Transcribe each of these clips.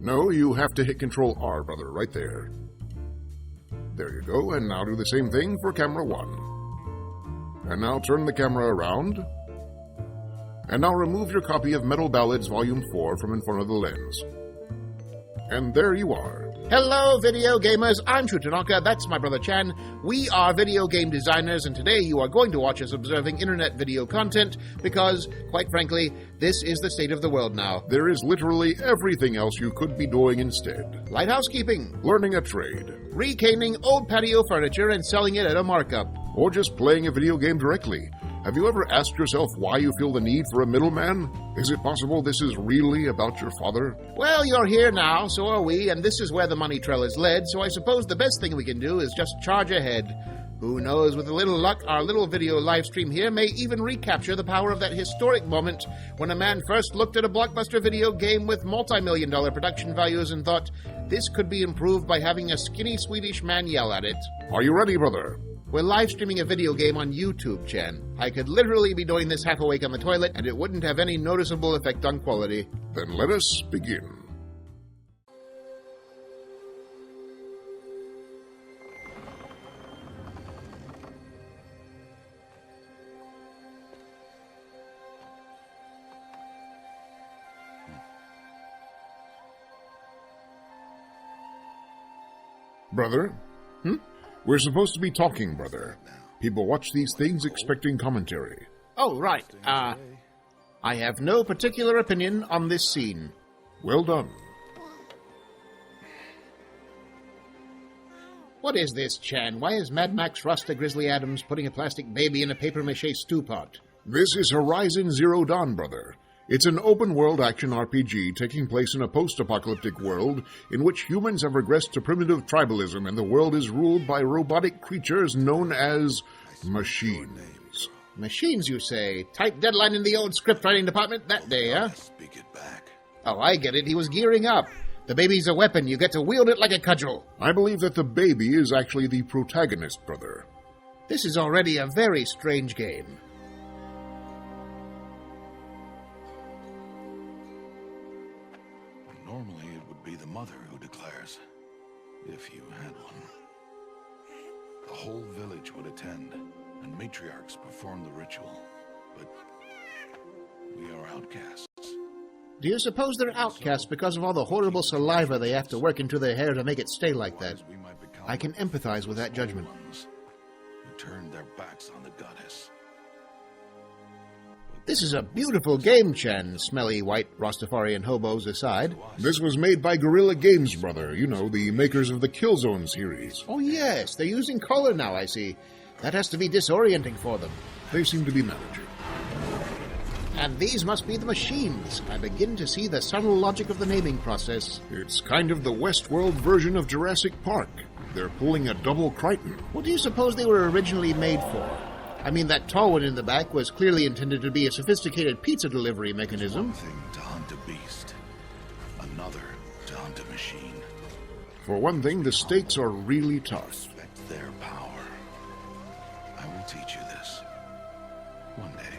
No, you have to hit Control R, brother, right there. There you go, and now do the same thing for camera 1. And now turn the camera around. And now remove your copy of Metal Ballads Volume 4 from in front of the lens. And there you are. Hello, video gamers. I'm Shu Tanaka. That's my brother Chan. We are video game designers, and today you are going to watch us observing internet video content because, quite frankly, this is the state of the world now. There is literally everything else you could be doing instead. Light housekeeping, Learning a trade. recaning old patio furniture and selling it at a markup. Or just playing a video game directly. Have you ever asked yourself why you feel the need for a middleman? Is it possible this is really about your father? Well, you're here now, so are we, and this is where the money trail is led, so I suppose the best thing we can do is just charge ahead. Who knows, with a little luck, our little video live stream here may even recapture the power of that historic moment when a man first looked at a blockbuster video game with multi-million-dollar production values and thought, this could be improved by having a skinny Swedish man yell at it. Are you ready, brother? We're live streaming a video game on YouTube, Chan. I could literally be doing this half awake on the toilet, and it wouldn't have any noticeable effect on quality. Then let us begin. Brother? We're supposed to be talking, brother. People watch these things expecting commentary. Oh, right. I have no particular opinion on this scene. Well done. What is this, Chan? Why is Mad Max Rasta Grizzly Adams putting a plastic baby in a papier-mâché stew pot? This is Horizon Zero Dawn, brother. It's an open-world action RPG taking place in a post-apocalyptic world in which humans have regressed to primitive tribalism and the world is ruled by robotic creatures known as machines. Machines, you say? Tight deadline in the old script writing department that day, huh? Speak it back. Oh, I get it. He was gearing up. The baby's a weapon. You get to wield it like a cudgel. I believe that the baby is actually the protagonist, brother. This is already a very strange game. Normally it would be the mother who declares, if you had one. The whole village would attend, and matriarchs perform the ritual. But we are outcasts. Do you suppose they're outcasts because of all the horrible saliva they have to work into their hair to make it stay like that? We might become I can empathize with that judgment. ones who turned their backs on the goddess. This is a beautiful game, Chan, smelly white Rastafarian hobos aside. This was made by Guerrilla Games, brother. You know, the makers of the Killzone series. Oh yes, they're using color now, I see. That has to be disorienting for them. They seem to be managing. And these must be the machines. I begin to see the subtle logic of the naming process. It's kind of the Westworld version of Jurassic Park. They're pulling a double Crichton. What do you suppose they were originally made for? I mean, that tall one in the back was clearly intended to be a sophisticated pizza delivery mechanism. One thing to hunt a beast, another to hunt a machine. For one thing, the stakes are really tough. Respect their power. I will teach you this. One day.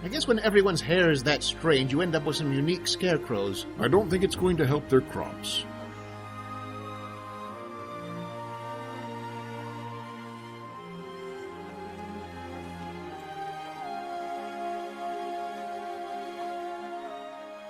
I guess when everyone's hair is that strange, you end up with some unique scarecrows. I don't think it's going to help their crops.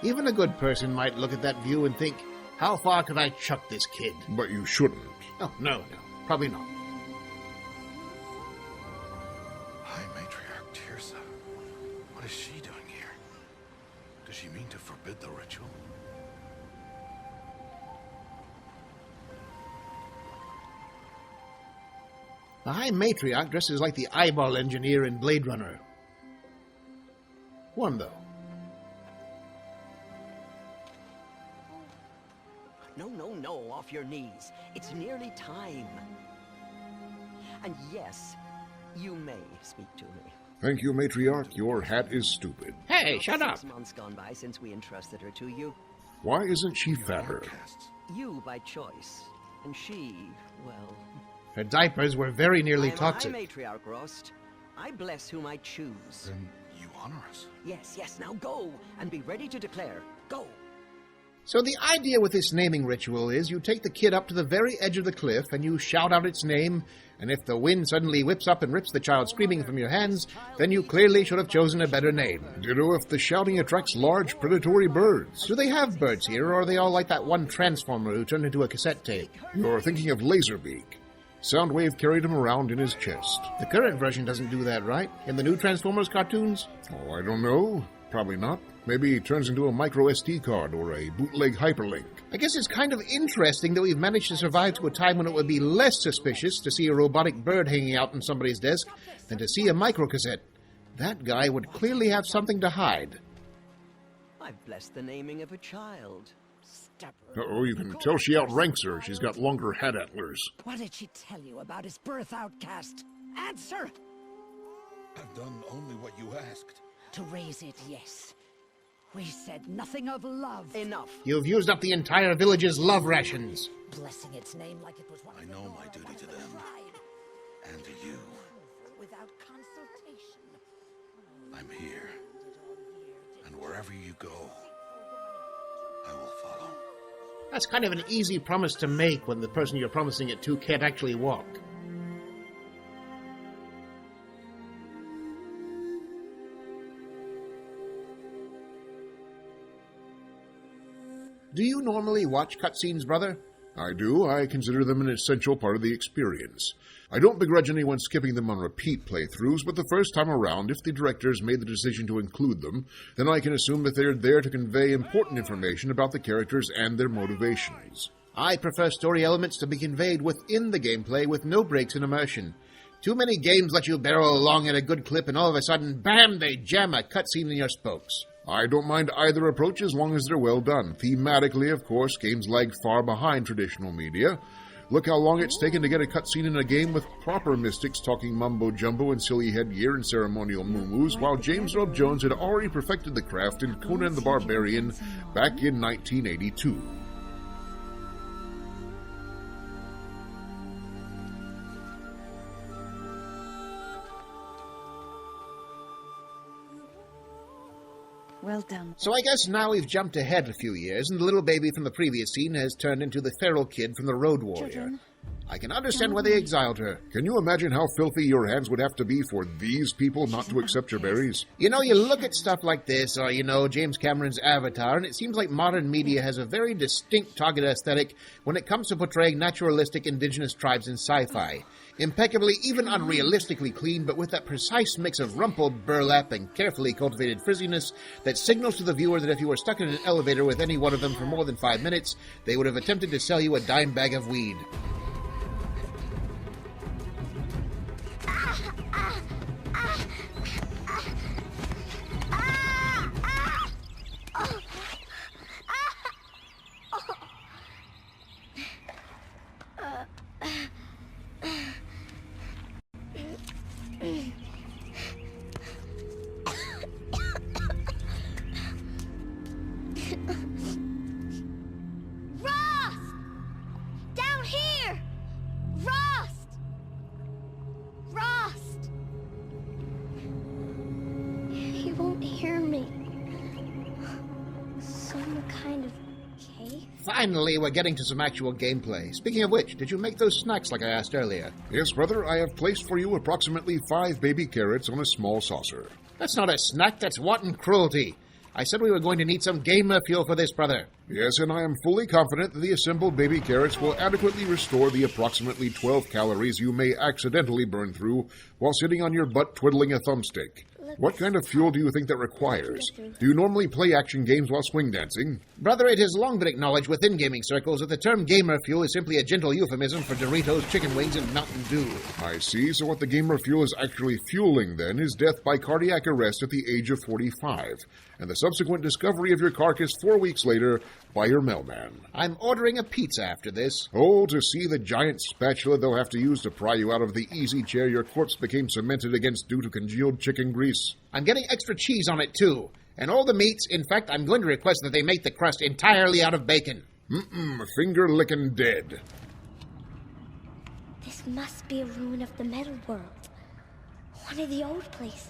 Even a good person might look at that view and think, how far could I chuck this kid? But you shouldn't. Oh, no, probably not. High Matriarch Tirsa. What is she doing here? Does she mean to forbid the ritual? The High Matriarch dresses like the eyeball engineer in Blade Runner. One, though. No, off your knees. It's nearly time. And yes, you may speak to me. Thank you, Matriarch. Your hat is stupid. Hey, shut up! 6 months gone by since we entrusted her to you. Why isn't she fatter? Outcasts. You by choice. And she, well... Her diapers were very nearly I'm toxic. a High Matriarch, Rost. I bless whom I choose. Then you honor us. Yes, now go, and be ready to declare. Go! So the idea with this naming ritual is you take the kid up to the very edge of the cliff and you shout out its name, and if the wind suddenly whips up and rips the child screaming from your hands, then you clearly should have chosen a better name. Ditto if the shouting attracts large predatory birds. Do they have birds here, or are they all like that one Transformer who turned into a cassette tape? You're thinking of Laserbeak. Soundwave carried him around in his chest. The current version doesn't do that, right? In the new Transformers cartoons? Oh, I don't know. Probably not. Maybe he turns into a micro SD card or a bootleg hyperlink. I guess it's kind of interesting that we've managed to survive to a time when it would be less suspicious to see a robotic bird hanging out on somebody's desk than to see a microcassette. That guy would clearly have something to hide. I've blessed the naming of a child. Uh-oh, you can tell she outranks her. She's got longer head antlers. What did she tell you about his birth, outcast? Answer! I've done only what you asked. To raise it, yes. We said nothing of love. Enough. You've used up the entire village's love rations. Blessing its name like it was one I of the know Nora my duty to Bible them. tribe. And to you. Without consultation. I'm here. And wherever you go, I will follow. That's kind of an easy promise to make when the person you're promising it to can't actually walk. Do you normally watch cutscenes, brother? I do. I consider them an essential part of the experience. I don't begrudge anyone skipping them on repeat playthroughs, but the first time around, if the directors made the decision to include them, then I can assume that they're there to convey important information about the characters and their motivations. I prefer story elements to be conveyed within the gameplay with no breaks in immersion. Too many games let you barrel along at a good clip and all of a sudden, bam, they jam a cutscene in your spokes. I don't mind either approach as long as they're well done. Thematically, of course, games lag far behind traditional media. Look how long it's taken to get a cutscene in a game with proper mystics talking mumbo-jumbo and silly headgear and ceremonial moo-moos, while James Earl Jones had already perfected the craft in Conan the Barbarian back in 1982. Well done. So I guess now we've jumped ahead a few years, and the little baby from the previous scene has turned into the feral kid from the Road Warrior. Children. I can understand why they exiled her. Can you imagine how filthy your hands would have to be for these people not to accept your berries? You know, you look at stuff like this, or, James Cameron's Avatar, and it seems like modern media has a very distinct target aesthetic when it comes to portraying naturalistic indigenous tribes in sci-fi. Impeccably, even unrealistically clean, but with that precise mix of rumpled burlap and carefully cultivated frizziness that signals to the viewer that if you were stuck in an elevator with any one of them for more than 5 minutes, they would have attempted to sell you a dime bag of weed. Rost! Down here! Rost! Rost! He won't hear me. Some kind of cave? Finally, we're getting to some actual gameplay. Speaking of which, did you make those snacks like I asked earlier? Yes, brother, I have placed for you approximately 5 baby carrots on a small saucer. That's not a snack, that's wanton cruelty. I said we were going to need some gamer fuel for this, brother. Yes, and I am fully confident that the assembled baby carrots will adequately restore the approximately 12 calories you may accidentally burn through while sitting on your butt twiddling a thumbstick. What kind of fuel do you think that requires? Do you normally play action games while swing dancing? Brother, it has long been acknowledged within gaming circles that the term gamer fuel is simply a gentle euphemism for Doritos, chicken wings, and Mountain Dew. I see, so what the gamer fuel is actually fueling, then, is death by cardiac arrest at the age of 45, and the subsequent discovery of your carcass 4 weeks later by your mailman. I'm ordering a pizza after this. Oh, to see the giant spatula they'll have to use to pry you out of the easy chair your corpse became cemented against due to congealed chicken grease. I'm getting extra cheese on it, too. And all the meats, in fact, I'm going to request that they make the crust entirely out of bacon. Finger-licking dead. This must be a ruin of the metal world. One of the old places.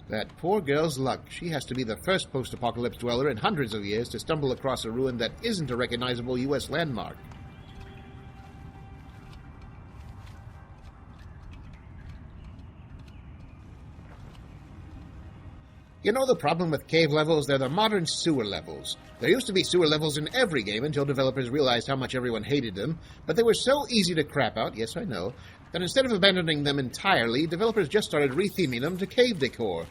That poor girl's luck. She has to be the first post-apocalypse dweller in hundreds of years to stumble across a ruin that isn't a recognizable U.S. landmark. You know the problem with cave levels? They're the modern sewer levels. There used to be sewer levels in every game until developers realized how much everyone hated them, but they were so easy to crap out, yes I know, that instead of abandoning them entirely, developers just started retheming them to cave decor.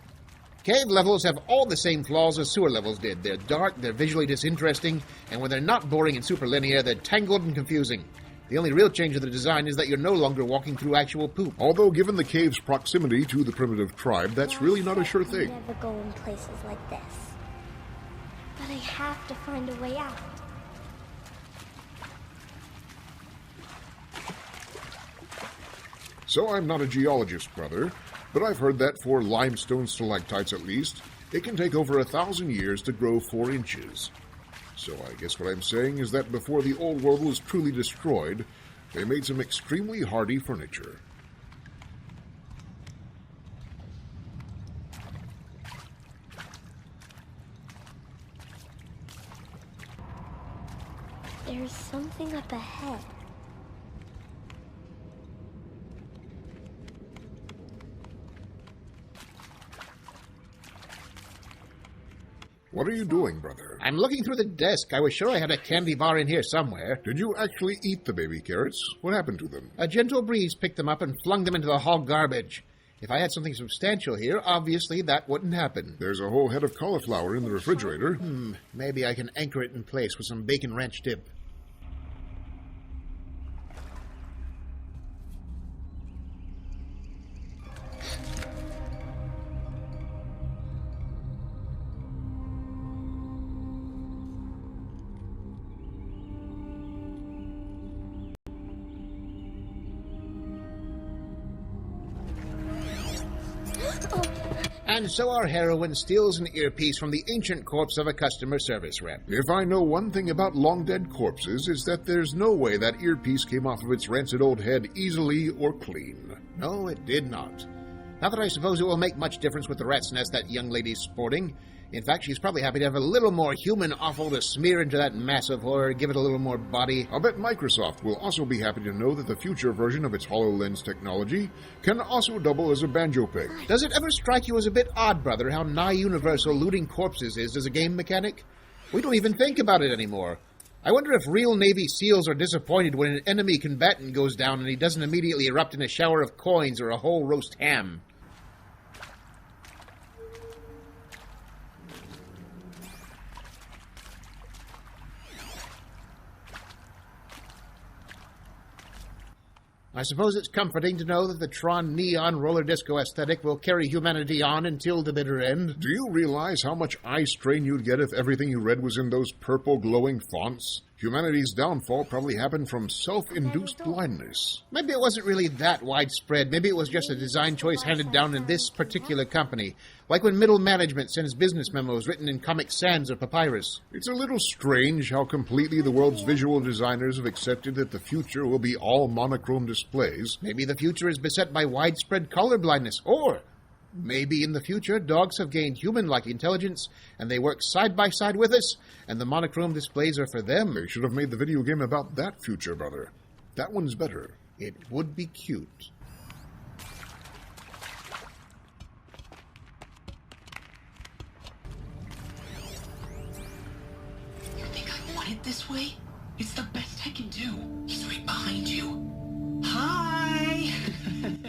Cave levels have all the same flaws as sewer levels did. They're dark, they're visually disinteresting, and when they're not boring and super linear, they're tangled and confusing. The only real change in the design is that you're no longer walking through actual poop. Although given the cave's proximity to the primitive tribe, that's really not a sure thing. I never go in places like this. But I have to find a way out. So I'm not a geologist, brother, but I've heard that for limestone stalactites at least, it can take over 1,000 years to grow 4 inches. So I guess what I'm saying is that before the old world was truly destroyed, they made some extremely hardy furniture. There's something up ahead. What are you doing, brother? I'm looking through the desk. I was sure I had a candy bar in here somewhere. Did you actually eat the baby carrots? What happened to them? A gentle breeze picked them up and flung them into the hall garbage. If I had something substantial here, obviously that wouldn't happen. There's a whole head of cauliflower in the refrigerator. Maybe I can anchor it in place with some bacon ranch dip. And so our heroine steals an earpiece from the ancient corpse of a customer service rep. If I know one thing about long-dead corpses, is that there's no way that earpiece came off of its rancid old head easily or clean. No, it did not. Not that I suppose it will make much difference with the rat's nest that young lady's sporting. In fact, she's probably happy to have a little more human offal to smear into that mass of horror, give it a little more body. I'll bet Microsoft will also be happy to know that the future version of its HoloLens technology can also double as a banjo pick. Does it ever strike you as a bit odd, brother, how nigh universal looting corpses is as a game mechanic? We don't even think about it anymore. I wonder if real Navy SEALs are disappointed when an enemy combatant goes down and he doesn't immediately erupt in a shower of coins or a whole roast ham. I suppose it's comforting to know that the Tron neon roller disco aesthetic will carry humanity on until the bitter end. Do you realize how much eye strain you'd get if everything you read was in those purple glowing fonts? Humanity's downfall probably happened from self-induced blindness. Maybe it wasn't really that widespread. Maybe it was just a design choice handed down in this particular company. Like when middle management sends business memos written in Comic Sans or papyrus. It's a little strange how completely the world's visual designers have accepted that the future will be all monochrome displays. Maybe the future is beset by widespread color blindness. Or maybe in the future, dogs have gained human-like intelligence, and they work side by side with us, and the monochrome displays are for them. They should have made the video game about that future, brother. That one's better. It would be cute. You think I want it this way? It's the best I can do. He's right behind you. Hi!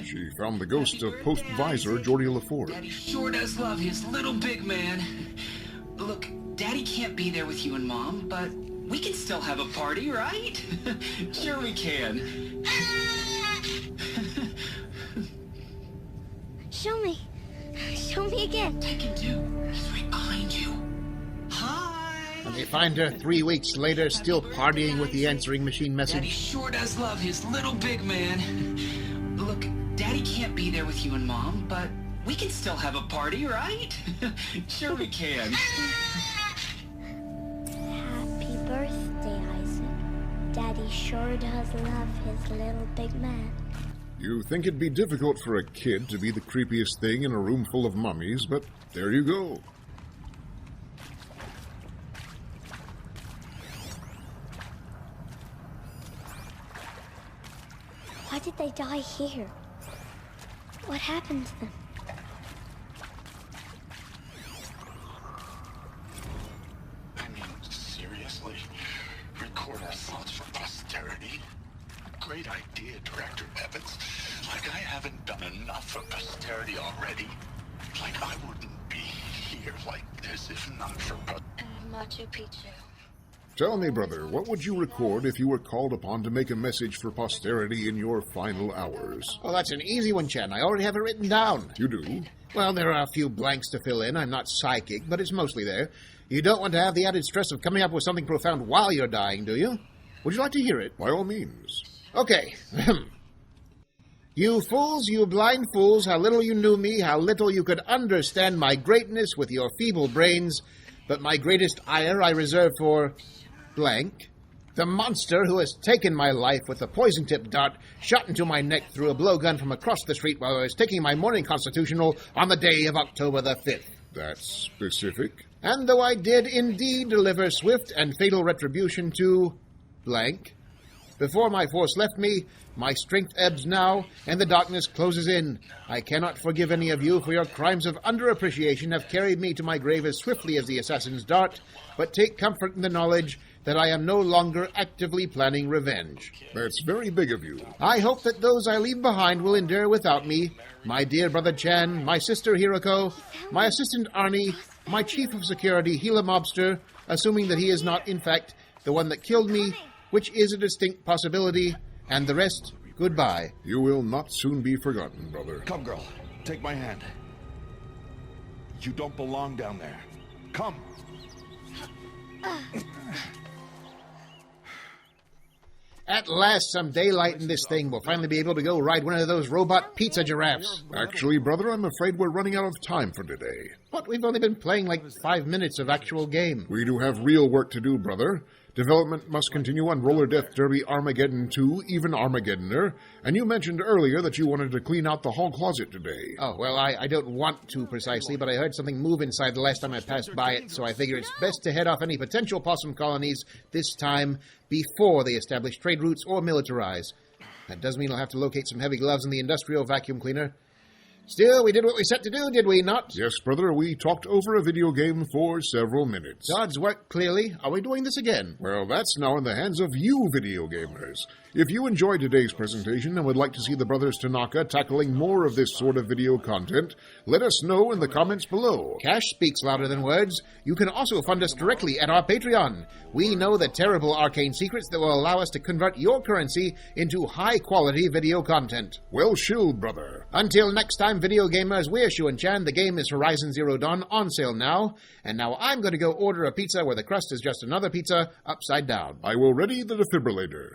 She found the ghost of post-visor Geordie LaForge. Daddy sure does love his little big man. Look, Daddy can't be there with you and Mom, but we can still have a party, right? Sure we can. Show me. Show me again. Taken two. He's right behind you. Hi! And they find her 3 weeks later, still partying with the answering machine Daddy message. sure does love his little big man. Look, Daddy can't be there with you and Mom, but we can still have a party, right? Sure we can. Happy birthday, Isaac. Daddy sure does love his little big man. You think it'd be difficult for a kid to be the creepiest thing in a room full of mummies, but there you go. Why did they die here? What happened to them? I mean, seriously? Record ourselves for posterity? Great idea, Director Evans. Like I haven't done enough for posterity already. Like I wouldn't be here like this if not for Machu Picchu. Tell me, brother, what would you record if you were called upon to make a message for posterity in your final hours? Oh, that's an easy one, Chen. I already have it written down. You do? Well, there are a few blanks to fill in. I'm not psychic, but it's mostly there. You don't want to have the added stress of coming up with something profound while you're dying, do you? Would you like to hear it? By all means. Okay. You fools, you blind fools, how little you knew me, how little you could understand my greatness with your feeble brains, but my greatest ire I reserve for blank, the monster who has taken my life with a poison-tipped dart shot into my neck through a blowgun from across the street while I was taking my morning constitutional on the day of October the 5th. That's specific. And though I did indeed deliver swift and fatal retribution to blank, before my force left me, my strength ebbs now, and the darkness closes in. I cannot forgive any of you, for your crimes of underappreciation have carried me to my grave as swiftly as the assassin's dart, but take comfort in the knowledge that I am no longer actively planning revenge. That's very big of you. I hope that those I leave behind will endure without me, my dear brother Chan, my sister Hiroko, my assistant Arnie, my chief of security Gila Mobster, assuming that he is not, in fact, the one that killed me, which is a distinct possibility, and the rest, goodbye. You will not soon be forgotten, brother. Come, girl. Take my hand. You don't belong down there. Come. At last, some daylight in this thing. We'll finally be able to go ride one of those robot pizza giraffes. Actually, brother, I'm afraid we're running out of time for today. What? We've only been playing like 5 minutes of actual game. We do have real work to do, brother. Development must continue on Roller Death Derby Armageddon 2, even Armageddoner, and you mentioned earlier that you wanted to clean out the hall closet today. Oh, well, I don't want to precisely, but I heard something move inside the last time I passed by it, so I figure it's best to head off any potential possum colonies this time before they establish trade routes or militarize. That does mean I'll have to locate some heavy gloves in the industrial vacuum cleaner. Still, we did what we set to do, did we not? Yes, brother, we talked over a video game for several minutes. God's work, clearly. Are we doing this again? Well, that's now in the hands of you video gamers. If you enjoyed today's presentation and would like to see the brothers Tanaka tackling more of this sort of video content, let us know in the comments below. Cash speaks louder than words. You can also fund us directly at our Patreon. We know the terrible arcane secrets that will allow us to convert your currency into high-quality video content. Well shilled, brother. Until next time, video gamers, we're Shu and Chan. The game is Horizon Zero Dawn, on sale now. And now I'm going to go order a pizza where the crust is just another pizza upside down. I will ready the defibrillator.